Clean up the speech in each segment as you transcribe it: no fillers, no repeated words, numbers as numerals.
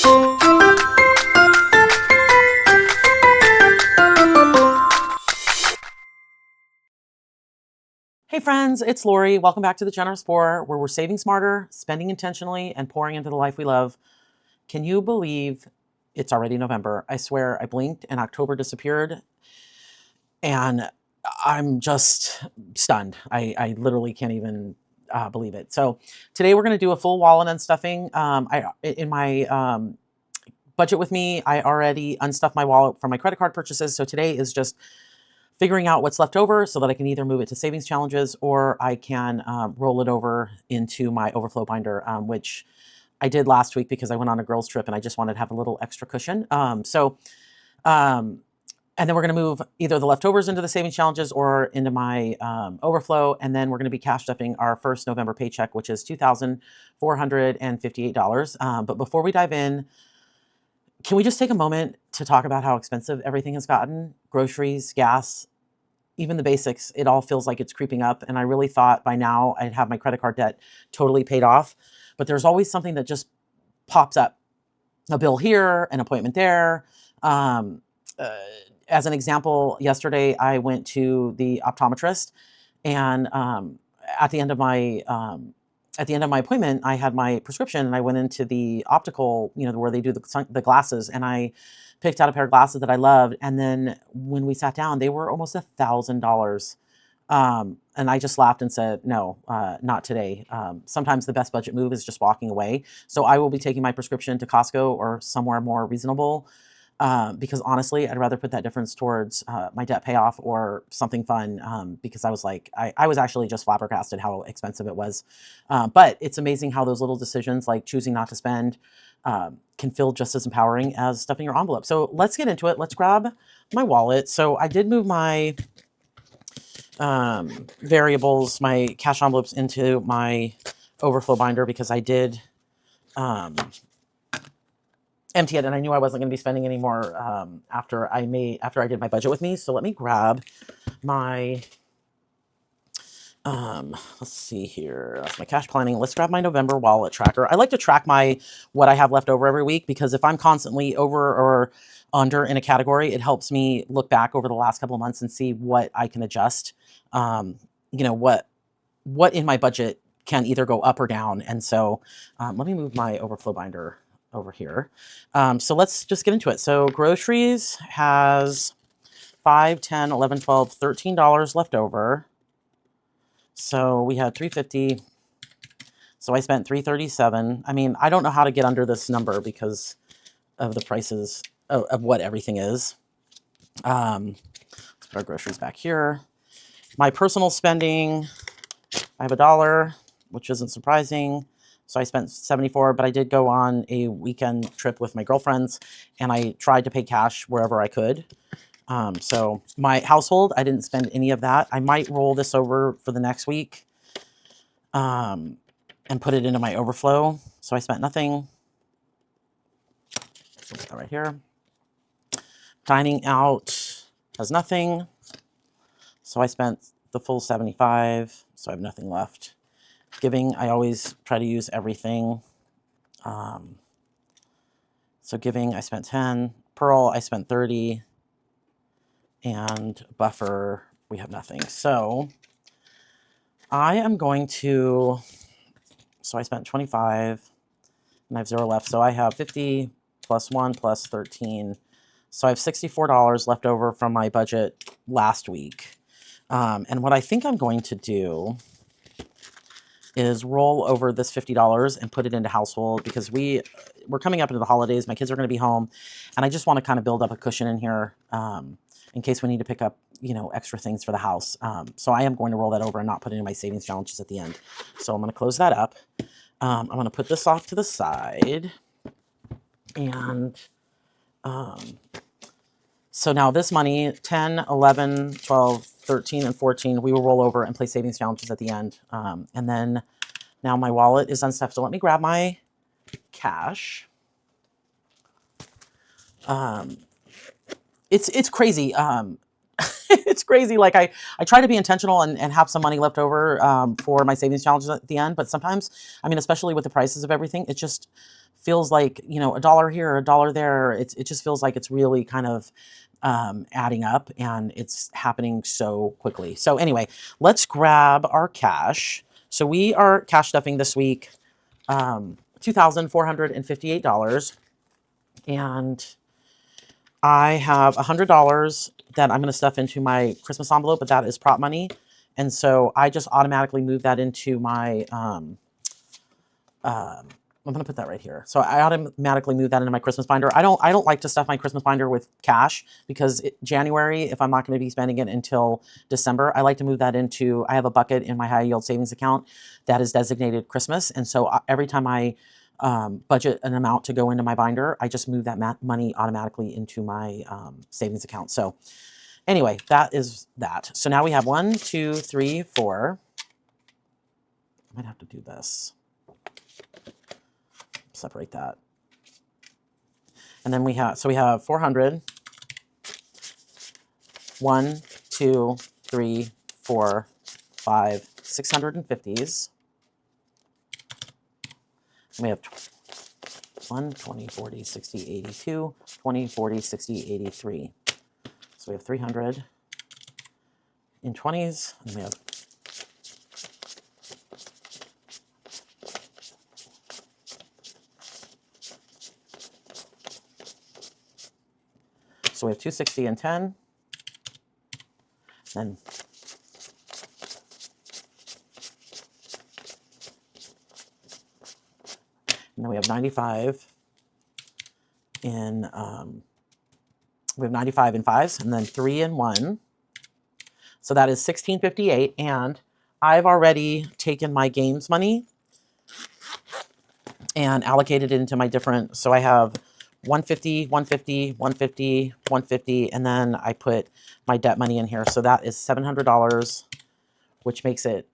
Hey friends, it's Lori. Welcome back to the Generous Four, where we're saving smarter, spending intentionally, and pouring into the life we love. Can you believe it's already November? I swear I blinked and October disappeared, and I'm just stunned. I literally can't even believe it. So today we're going to do a full wallet unstuffing. In my budget with me, I already unstuffed my wallet from my credit card purchases. So today is just figuring out what's left over so that I can either move it to savings challenges or I can roll it over into my overflow binder, which I did last week because I went on a girls trip and I just wanted to have a little extra cushion. And then we're going to move either the leftovers into the savings challenges or into my overflow. And then we're going to be cash stuffing our first November paycheck, which is $2,458. But before we dive in, can we just take a moment to talk about how expensive everything has gotten? Groceries, gas, even the basics, it all feels like it's creeping up. And I really thought by now I'd have my credit card debt totally paid off. But there's always something that just pops up. A bill here, an appointment there. As an example, yesterday I went to the optometrist, and at the end of my appointment, I had my prescription, and I went into the optical, where they do the glasses, and I picked out a pair of glasses that I loved. And then when we sat down, they were almost $1,000. And I just laughed and said, no, not today. Sometimes the best budget move is just walking away. So I will be taking my prescription to Costco or somewhere more reasonable. Because honestly, I'd rather put that difference towards my debt payoff or something fun, because I was like, I was actually just flabbergasted how expensive it was. But it's amazing how those little decisions, like choosing not to spend, can feel just as empowering as stuffing your envelope. So let's get into it. Let's grab my wallet. So I did move my variables, my cash envelopes, into my overflow binder because I did empty it, and I knew I wasn't going to be spending any more after I did my budget with me. So let me grab my let's see here. That's my cash planning. Let's grab my November wallet tracker. I like to track what I have left over every week, because if I'm constantly over or under in a category, it helps me look back over the last couple of months and see what I can adjust. What in my budget can either go up or down. And so let me move my overflow binder over here. So let's just get into it. So groceries has $5, $10, $11, $12, $13 left over. So we had $350. So I spent $337. I mean, I don't know how to get under this number because of the prices of what everything is. Let's put our groceries back here. My personal spending, I have $1, which isn't surprising. So I spent $74, but I did go on a weekend trip with my girlfriends, and I tried to pay cash wherever I could. So my household, I didn't spend any of that. I might roll this over for the next week and put it into my overflow. So I spent nothing. So put that right here. Dining out has nothing. So I spent the full 75. So I have nothing left. Giving, I always try to use everything. So giving, I spent 10. Pearl, I spent 30. And buffer, we have nothing. So I am going to, so I spent 25 and I have 0 left. So I have 50 plus 1 plus 13. So I have $64 left over from my budget last week. And what I think I'm going to do is roll over this $50 and put it into household, because we're coming up into the holidays. My kids are going to be home, and I just want to kind of build up a cushion in here in case we need to pick up, extra things for the house. So I am going to roll that over and not put it in my savings challenges at the end. So I'm going to close that up. I'm going to put this off to the side. And so now this money, 10, 11, 12, 13, and 14, we will roll over and play savings challenges at the end. And then now my wallet is unstuffed. So let me grab my cash. It's crazy. It's crazy. Like I try to be intentional and have some money left over for my savings challenges at the end. But sometimes, I mean, especially with the prices of everything, it just feels like, you know, a dollar here, a dollar there. It just feels like it's really kind of adding up, and it's happening so quickly. So anyway, let's grab our cash. So we are cash stuffing this week, $2,458. And I have $100 that I'm going to stuff into my Christmas envelope, but that is prop money. And so I just automatically move that into my, I'm going to put that right here. So I automatically move that into my Christmas binder. I don't like to stuff my Christmas binder with cash because January, if I'm not going to be spending it until December, I like to move that into, I have a bucket in my high yield savings account that is designated Christmas. And so every time I budget an amount to go into my binder, I just move that money automatically into my savings account. So anyway, that is that. So now we have 1, 2, 3, 4. I might have to do this. Separate that. And then we have 400. 1, 2, 3, 4, 5, 650s. We have 1, 20, 40, 60, 82, 20, 40, 60, 83. So we have 300 in 20s, and we have So we have 260 and 10. And then we have 95 in we have 95 in 5s, and then 3 and 1. So that is 1658, and I've already taken my games money and allocated it into my different, so I have 150, 150, 150, 150, and then I put my debt money in here. So that is $700, which makes it,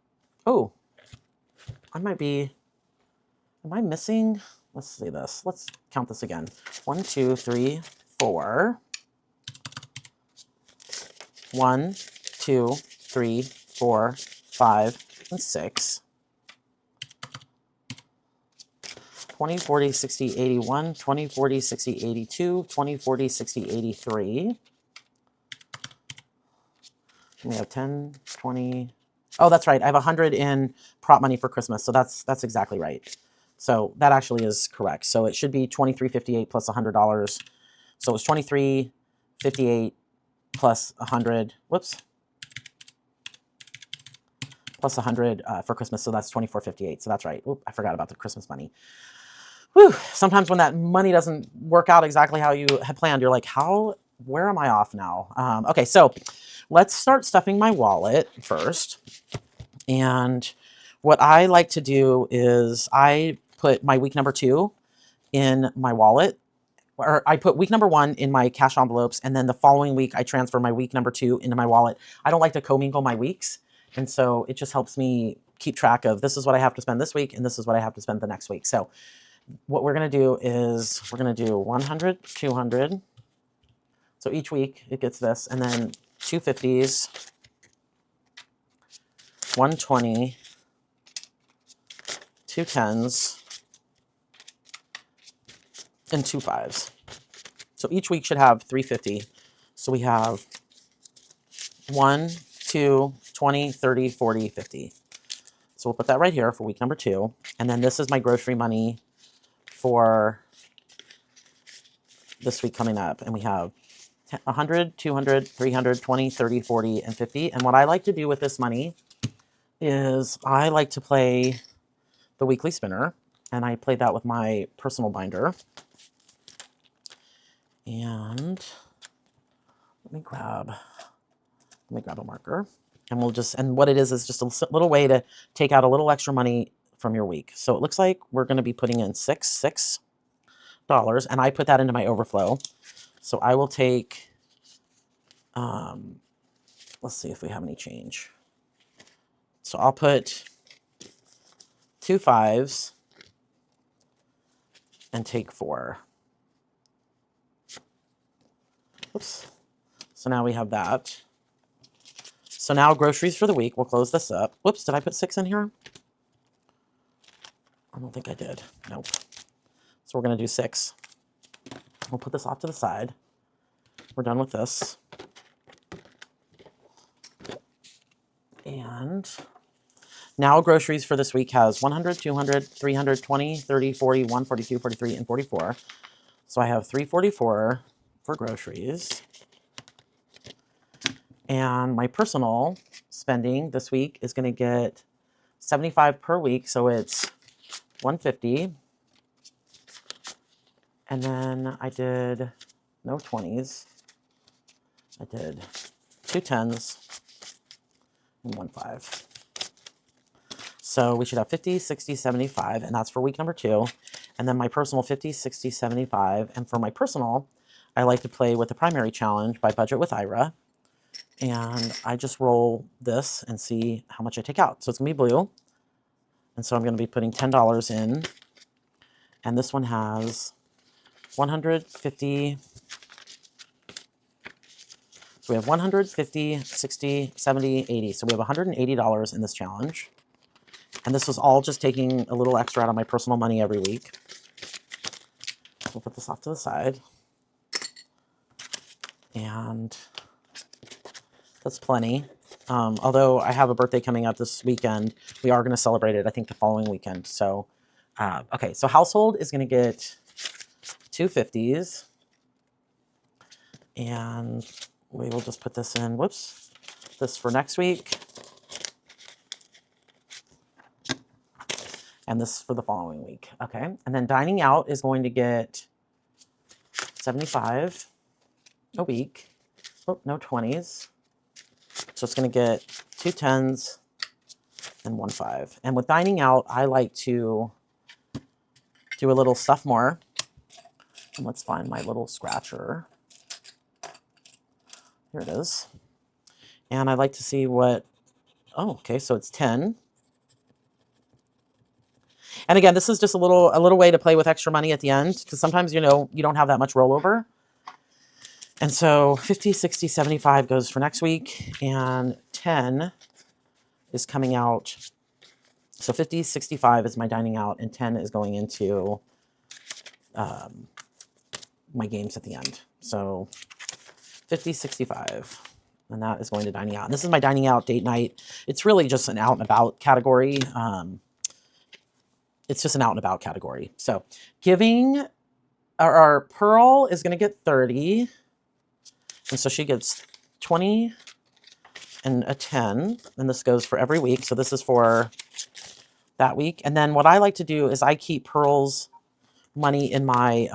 oh, am I missing? Let's see this. Let's count this again. 1, 2, 3, 4. 1, 2, 3, 4, 5, and 6. 20, 40, 60, 81, 20, 40, 60, 82, 20, 40, 60, 83. We have 10, 20. Oh, that's right. I have 100 in prop money for Christmas. So that's exactly right. So that actually is correct. So it should be $23.58 plus $100. So it was $23.58 plus 100. Whoops. Plus 100 for Christmas. So that's $24.58. So that's right. Oop, I forgot about the Christmas money. Whew, sometimes when that money doesn't work out exactly how you had planned, you're like, where am I off now? Okay, so let's start stuffing my wallet first. And what I like to do is I put my week number 2 in my wallet, or I put week number 1 in my cash envelopes, and then the following week I transfer my week number 2 into my wallet. I don't like to commingle my weeks, and so it just helps me keep track of this is what I have to spend this week, and this is what I have to spend the next week. So what we're going to do is we're going to do 100, 200. So each week it gets this, and then 250s, 120, 210s, and 25s. So each week should have 350. So we have 1, 2, 20, 30, 40, 50. So we'll put that right here for week number 2. And then this is my grocery money for this week coming up. And we have 100, 200, 300, 20, 30, 40, and 50. And what I like to do with this money is I like to play the weekly spinner. And I play that with my personal binder. And let me grab a marker. And we'll just, and what it is just a little way to take out a little extra money from your week. So it looks like we're going to be putting in $6, and I put that into my overflow. So I will take, let's see if we have any change. So I'll put 2 5s and take 4. Oops. So now we have that. So now groceries for the week. We'll close this up. Whoops, did I put 6 in here? I don't think I did. Nope. So we're going to do 6. We'll put this off to the side. We're done with this. And now groceries for this week has 100, 200, 300, 20, 30, 40, 1, 42, 43, and 44. So I have 344 for groceries. And my personal spending this week is going to get 75 per week. So it's 150. And then I did no 20s. I did 2 10s and 1 5. So we should have 50, 60, 75, and that's for week number 2. And then my personal 50, 60, 75. And for my personal, I like to play with the primary challenge by budget with Ira. And I just roll this and see how much I take out. So it's going to be blue. And so I'm going to be putting $10 in. And this one has 150. So we have 150, 60, 70, 80. So we have $180 in this challenge. And this was all just taking a little extra out of my personal money every week. We'll put this off to the side. And that's plenty. Although I have a birthday coming up this weekend, we are going to celebrate it, I think, the following weekend. So, okay, so household is going to get 2 50s. And we will just put this in, whoops, this for next week. And this for the following week. Okay, and then dining out is going to get 75 a week. Oh, no 20s. So it's going to get 2 10s and 1 5. And with dining out, I like to do a little stuff more. And let's find my little scratcher. Here it is. And I like to see what, oh, okay, so it's 10. And again, this is just a little way to play with extra money at the end, because sometimes, you know, you don't have that much rollover. And so 50, 60, 75 goes for next week, and 10 is coming out. So 50, 65 is my dining out, and 10 is going into my games at the end. So 50, 65, and that is going to dining out. And this is my dining out date night. It's really just an out and about category. It's just an out and about category. So giving, our Pearl is going to get 30. And so she gets 20 and a 10. And this goes for every week. So this is for that week. And then what I like to do is I keep Pearl's money in my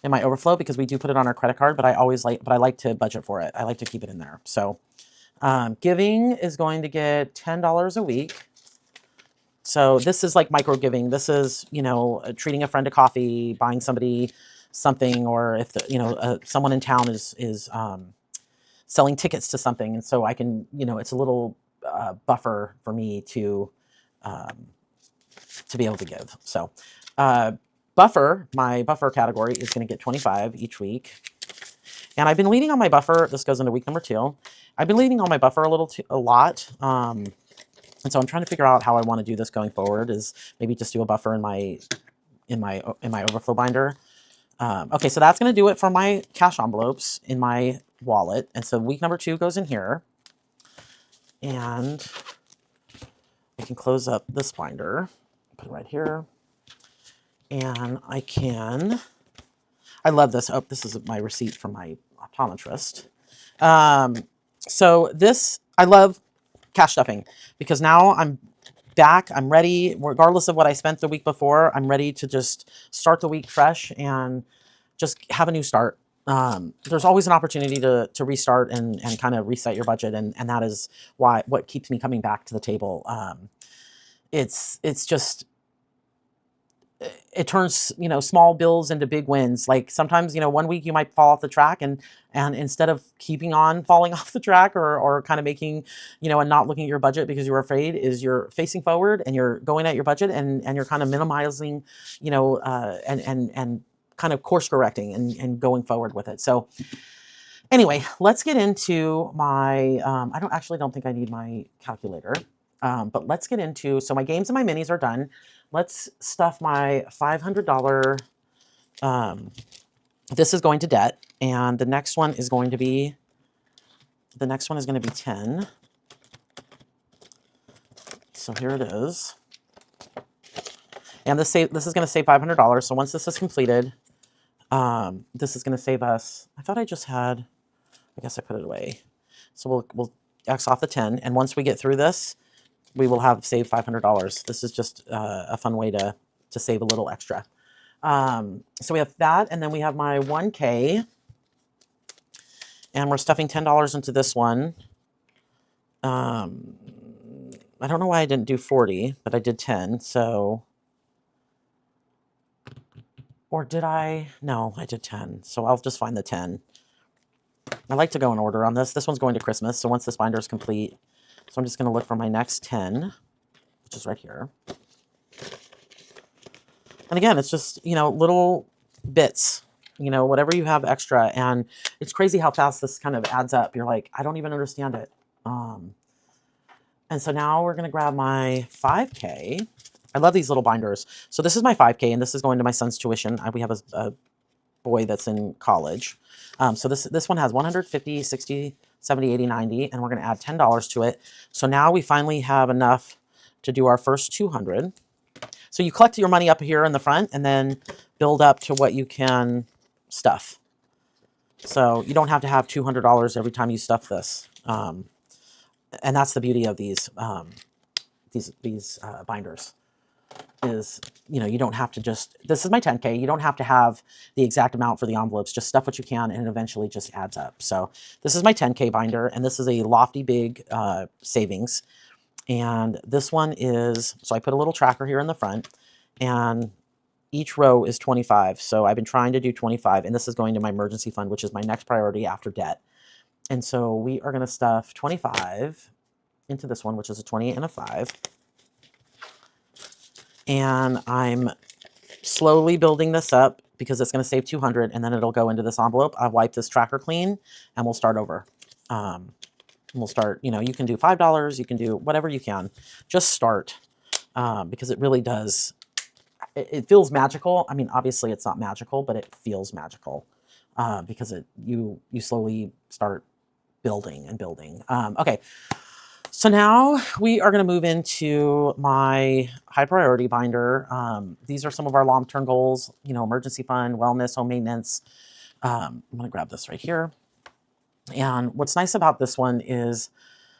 overflow, because we do put it on our credit card, but I like to budget for it. I like to keep it in there. So giving is going to get $10 a week. So this is like micro giving. This is, you know, treating a friend to coffee, buying somebody something, or if the, you know, someone in town is selling tickets to something, and so I can, you know, it's a little buffer for me to be able to give. So buffer, my buffer category is going to get 25 each week, and I've been leaning on my buffer. This goes into week number 2. I've been leaning on my buffer a lot. And so I'm trying to figure out how I want to do this going forward. Is maybe just do a buffer in my overflow binder. Okay, so that's going to do it for my cash envelopes in my wallet. And so week number 2 goes in here. And I can close up this binder, put it right here. And I love this. Oh, this is my receipt from my optometrist. So this, I love cash stuffing, because now I'm back, I'm ready, regardless of what I spent the week before. I'm ready to just start the week fresh and just have a new start. There's always an opportunity to restart and kind of reset your budget, and that is what keeps me coming back to the table. It's just, it turns, you know, small bills into big wins. Like sometimes, you know, one week you might fall off the track, and instead of keeping on falling off the track, or kind of making, you know, and not looking at your budget because you were afraid, is you're facing forward and you're going at your budget, and you're kind of minimizing, you know, and kind of course correcting and going forward with it. So anyway, let's get into my, I don't think I need my calculator. But let's get into, so my games and my minis are done. let's stuff my $500. This is going to debt, and the next one is going to be 10. So here it is. And this is going to save $500. So once this is completed, this is going to save us. I thought I just had, I guess I put it away. So we'll X off the 10. And once we get through this, we will have saved $500. This is just a fun way to save a little extra. So we have that. And then we have my 1K. And we're stuffing $10 into this one. I don't know why I didn't do 40, but I did 10. So, or did I? No, I did 10. So I'll just find the 10. I like to go in order on this. This one's going to Christmas. So once this binder is complete, so I'm just going to look for my next 10, which is right here. And again, it's just, little bits, whatever you have extra. And it's crazy how fast this kind of adds up. You're like, I don't even understand it. And so now we're going to grab my 5K. I love these little binders. So this is my 5K, and this is going to my son's tuition. We have a boy that's in college. So this one has 150, 60, 70, 80, 90, and we're going to add $10 to it. So now we finally have enough to do our first 200. So you collect your money up here in the front and then build up to what you can stuff. So you don't have to have $200 every time you stuff this. And that's the beauty of these binders is, you don't have to just, this is my 10K. You don't have to have the exact amount for the envelopes. Just stuff what you can, and it eventually just adds up. So this is my 10K binder, and this is a lofty big savings. And this one is, so I put a little tracker here in the front, and each row is 25. So I've been trying to do 25, and this is going to my emergency fund, which is my next priority after debt. And so we are going to stuff 25 into this one, which is a 20 and a 5. And I'm slowly building this up because it's going to save 200, and then it'll go into this envelope. I'll wipe this tracker clean, and we'll start over. We'll start, you can do $5, you can do whatever you can. Just start because it really does. It feels magical. I mean, obviously it's not magical, but it feels magical because you slowly start building and building. Okay, so now we are going to move into my high priority binder. These are some of our long-term goals, emergency fund, wellness, home maintenance. I'm going to grab this right here. And what's nice about this one is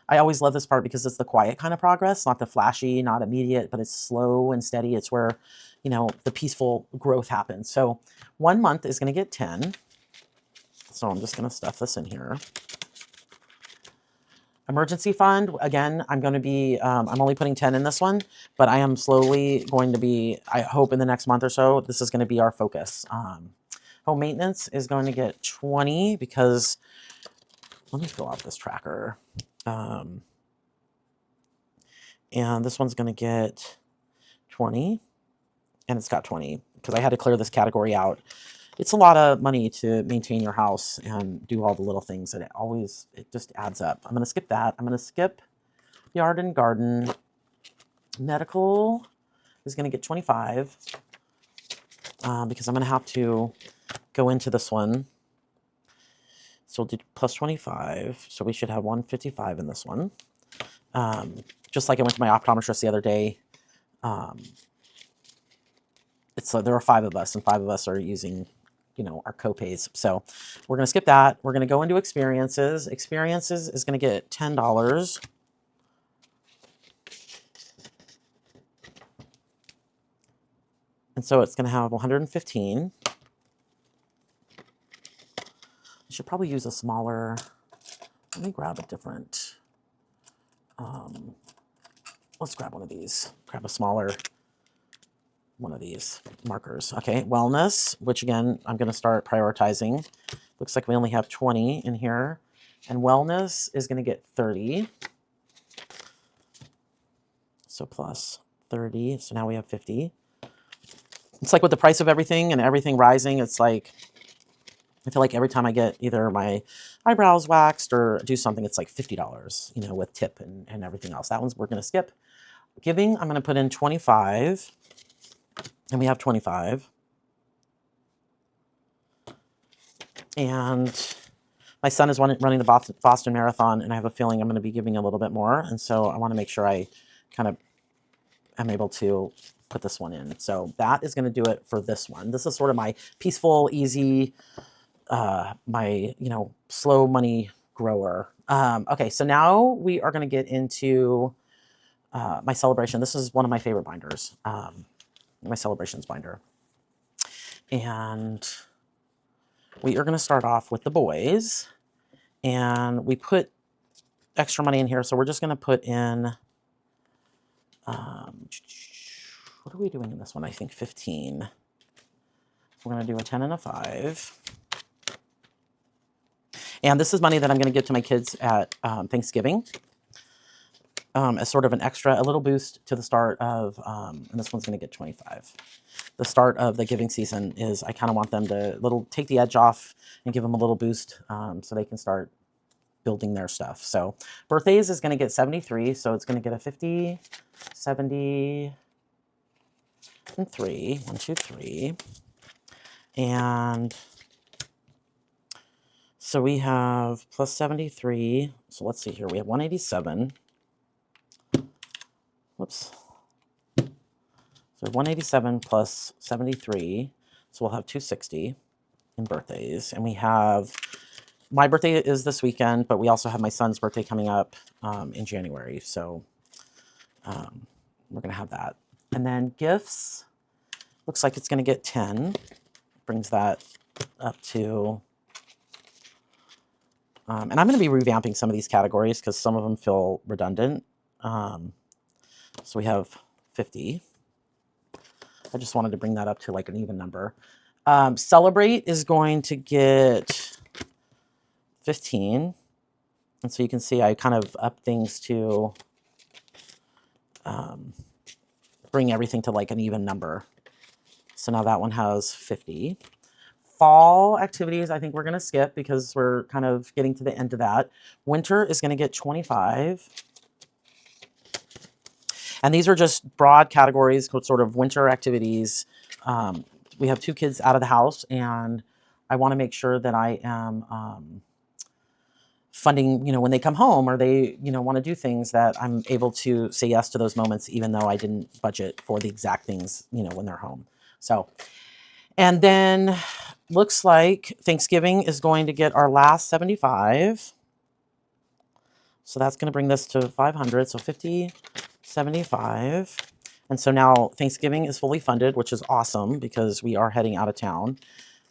I always love this part because it's the quiet kind of progress, not the flashy, not immediate, but it's slow and steady. It's where, the peaceful growth happens. So 1 month is going to get 10. So I'm just going to stuff this in here. Emergency fund, again, I'm going to be, I'm only putting 10 in this one, but I am slowly going to be, I hope in the next month or so, this is going to be our focus. Home maintenance is going to get 20 because, let me fill out this tracker. And this one's going to get 20, and it's got 20 because I had to clear this category out. It's a lot of money to maintain your house and do all the little things, and it just adds up. I'm going to skip that. I'm going to skip yard and garden. Medical is going to get 25 because I'm going to have to go into this one. So we'll do plus 25. So we should have 155 in this one. Just like I went to my optometrist the other day. There are 5 of us, and 5 of us are using, our copays. So we're going to skip that. We're going to go into experiences. Experiences is going to get $10. And so it's going to have 115. I should probably use a smaller, let me grab a different, let's grab one of these, grab a smaller one of these markers. Okay, wellness, which again, I'm going to start prioritizing. Looks like we only have 20 in here. And wellness is going to get 30. So plus 30. So now we have 50. It's like with the price of everything and everything rising, it's like, I feel like every time I get either my eyebrows waxed or do something, it's like $50, with tip and everything else. That one's we're going to skip. Giving, I'm going to put in 25. and we have 25. And my son is running the Boston Marathon, and I have a feeling I'm going to be giving a little bit more. And so I want to make sure I kind of am able to put this one in. So that is going to do it for this one. This is sort of my peaceful, easy, my, slow money grower. Okay, so now we are going to get into my celebration. This is one of my favorite binders, my celebrations binder. And we are going to start off with the boys. And we put extra money in here, so we're just going to put in, what are we doing in this one? I think 15. We're going to do a 10 and a 5. And this is money that I'm going to give to my kids at Thanksgiving as sort of an extra, a little boost to the start of, and this one's going to get 25. The start of the giving season is I kind of want them to take the edge off and give them a little boost so they can start building their stuff. So birthdays is going to get 73, so it's going to get a 50, 70, and 3. 1, 2, 3. And so we have plus 73. So let's see here. We have 187. Whoops. So 187 plus 73. So we'll have 260 in birthdays. And we have, my birthday is this weekend, but we also have my son's birthday coming up in January. So we're going to have that. And then gifts, looks like it's going to get 10. Brings that up to, and I'm going to be revamping some of these categories because some of them feel redundant. So we have 50. I just wanted to bring that up to like an even number. Celebrate is going to get 15. And so you can see I kind of up things to bring everything to like an even number. So now that one has 50. Fall activities, I think we're going to skip because we're kind of getting to the end of that. Winter is going to get 25. And these are just broad categories, sort of winter activities. We have 2 kids out of the house, and I want to make sure that I am funding, when they come home or they, want to do things, that I'm able to say yes to those moments, even though I didn't budget for the exact things, when they're home. So, and then looks like Thanksgiving is going to get our last 75. So that's going to bring this to 500. So 50, 75. And so now Thanksgiving is fully funded, which is awesome because we are heading out of town.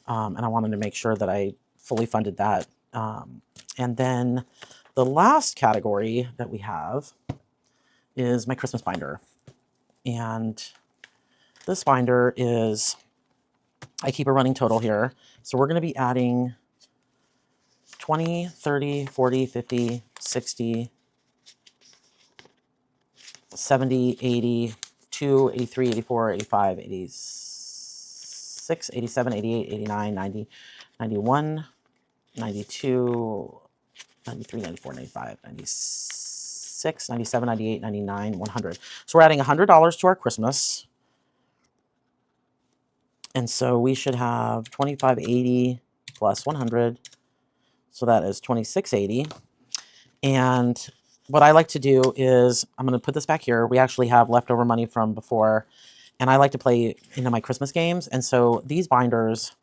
And I wanted to make sure that I fully funded that. And then the last category that we have is my Christmas binder. And this binder is, I keep a running total here. So we're going to be adding 20, 30, 40, 50, 60, 70, 80, 83, 84, 85, 86, 87, 88, 89, 90, 91, 92, 93, 94, 95, 96, 97, 98, 99, 100. So we're adding $100 to our Christmas. And so we should have 2580 plus 100. So that is 2680. And what I like to do is I'm going to put this back here. We actually have leftover money from before, and I like to play into my Christmas games. And so these binders,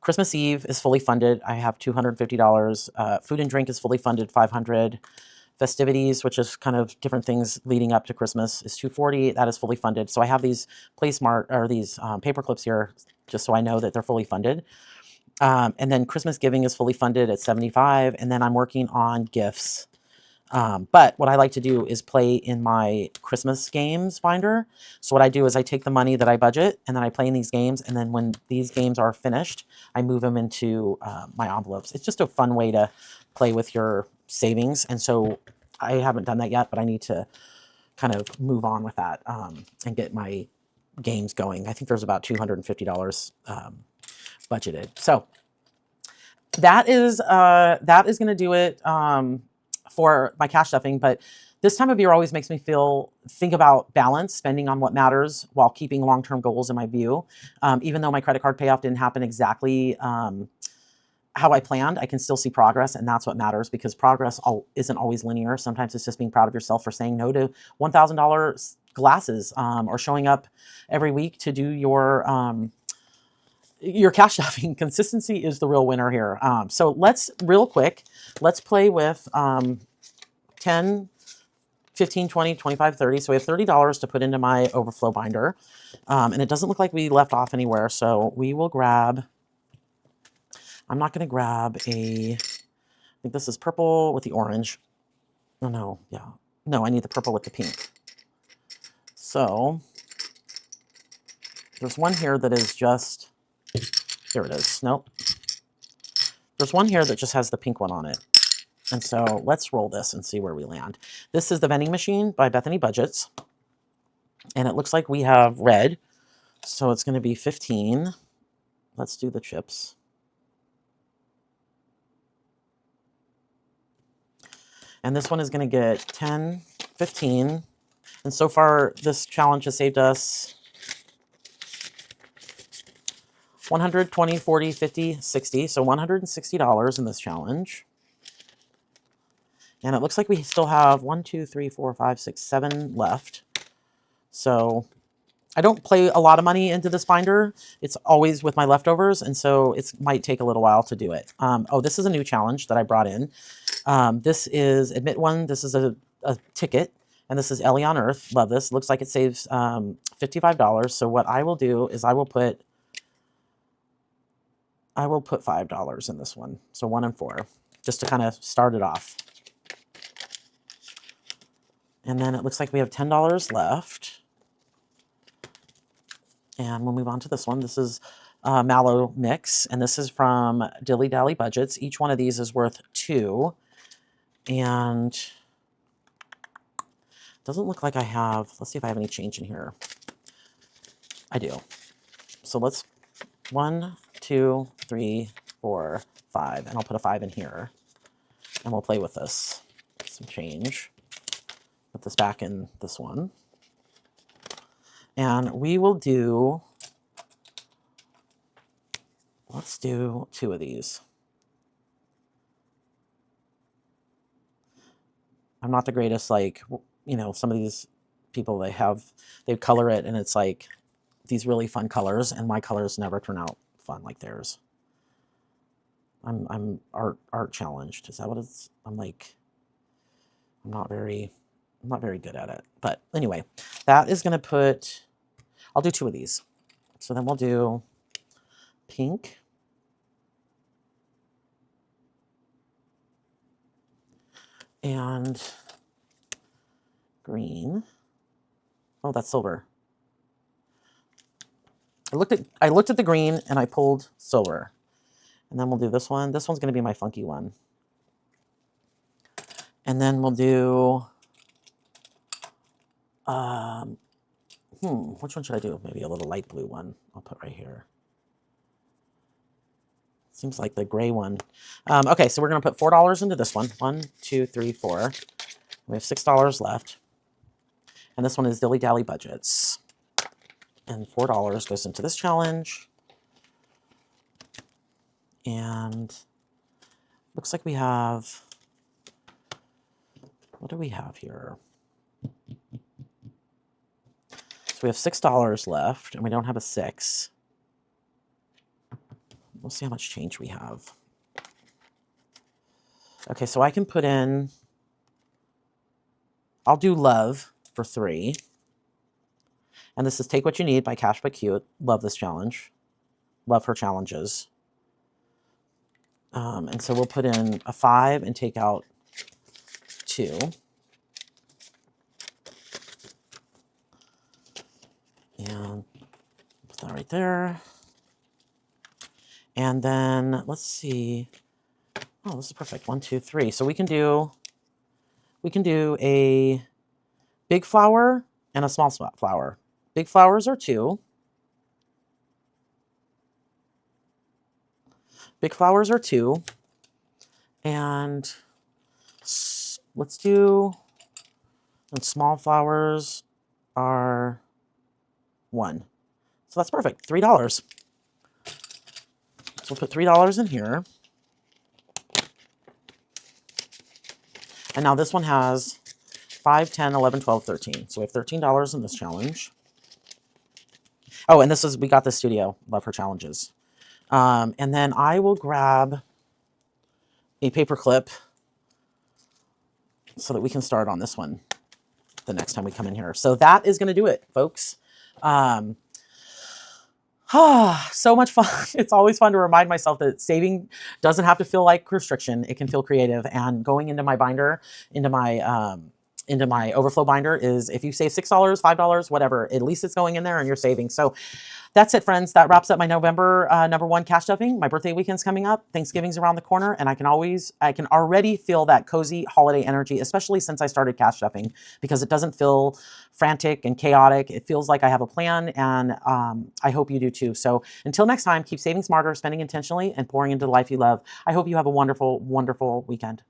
Christmas Eve is fully funded. I have $250. Food and drink is fully funded, $500. Festivities, which is kind of different things leading up to Christmas, is $240. That is fully funded. So I have these these paper clips here just so I know that they're fully funded. And then Christmas giving is fully funded at $75. And then I'm working on gifts. But what I like to do is play in my Christmas games binder. So what I do is I take the money that I budget and then I play in these games. And then when these games are finished, I move them into my envelopes. It's just a fun way to play with your savings. And so I haven't done that yet, but I need to kind of move on with that and get my games going. I think there's about $250 budgeted. So that is going to do it for my cash stuffing. But This time of year always makes me think about balance, spending on what matters while keeping long-term goals in my view. Even though my credit card payoff didn't happen exactly how I planned, I can still see progress, and that's what matters, because progress isn't always linear. Sometimes it's just being proud of yourself for saying no to $1,000 glasses, or showing up every week to do your cash stuffing. Consistency is the real winner here. So let's play with 10, 15, 20, 25, 30. So we have $30 to put into my overflow binder. And it doesn't look like we left off anywhere. So we will grab, I'm not going to grab I think this is purple with the orange. Oh, no, yeah. No, I need the purple with the pink. So there's one here that is just, there it is. Nope. There's one here that just has the pink one on it. And so let's roll this and see where we land. This is the vending machine by Bethany Budgets. And it looks like we have red. So it's going to be 15. Let's do the chips. And this one is going to get 10, 15. And so far, this challenge has saved us 120, 40, 50, 60. So $160 in this challenge. And it looks like we still have 1, 2, 3, 4, 5, 6, 7 left. So I don't play a lot of money into this binder. It's always with my leftovers, and so it might take a little while to do it. Oh, this is a new challenge that I brought in. This is Admit One. This is a ticket, and this is Ellie on Earth. Love this. Looks like it saves $55. So what I will do is I will put $5 in this one. So 1 and 4, just to kind of start it off. And then it looks like we have $10 left. And we'll move on to this one. This is Mallow Mix, and this is from Dilly Dally Budgets. Each one of these is worth 2. And doesn't look like I have, let's see if I have any change in here. I do. So let's, 1, 2, 3, 4, 5, and I'll put a 5 in here. And we'll play with this. Some change. Put this back in this one. And we will do, let's do 2 of these. I'm not the greatest, like, you know, some of these people, they color it and it's like these really fun colors, and my colors never turn out fun like theirs. I'm art challenged. Is that what it's, I'm not very good at it. But anyway, that is going to put, I'll do 2 of these. So then we'll do pink. And green. Oh, that's silver. I looked at the green and I pulled silver. And then we'll do this one. This one's going to be my funky one. And then we'll do, which one should I do? Maybe a little light blue one I'll put right here. Seems like the gray one. Okay, so we're going to put $4 into this one. 1, 2, 3, 4. We have $6 left. And this one is Dilly Dally Budgets. And $4 goes into this challenge. And looks like we have, what do we have here? So we have $6 left, and we don't have a 6. We'll see how much change we have. Okay, so I can put in, I'll do Love for 3. And this is Take What You Need by Cash But Cute. Love this challenge. Love her challenges. And so we'll put in a 5 and take out 2. And put that right there. And then let's see. Oh, this is perfect. 1, 2, 3. So we can do a big flower and a small flower. Big flowers are 2. Big flowers are 2. And let's do And small flowers are 1. So that's perfect, $3. So we'll put $3 in here. And now this one has 5, 10, 11, 12, 13. So we have $13 in this challenge. Oh, and this is, we got the studio. Love her challenges. And then I will grab a paper clip so that we can start on this one the next time we come in here. So that is going to do it, folks. So much fun. It's always fun to remind myself that saving doesn't have to feel like restriction. It can feel creative. And going into my binder, into my overflow binder is, if you save $6, $5, whatever, at least it's going in there and you're saving. So that's it, friends. That wraps up my November #1 cash stuffing. My birthday weekend's coming up. Thanksgiving's around the corner, and I can already feel that cozy holiday energy, especially since I started cash stuffing, because it doesn't feel frantic and chaotic. It feels like I have a plan, and I hope you do too. So until next time, keep saving smarter, spending intentionally, and pouring into the life you love. I hope you have a wonderful, wonderful weekend.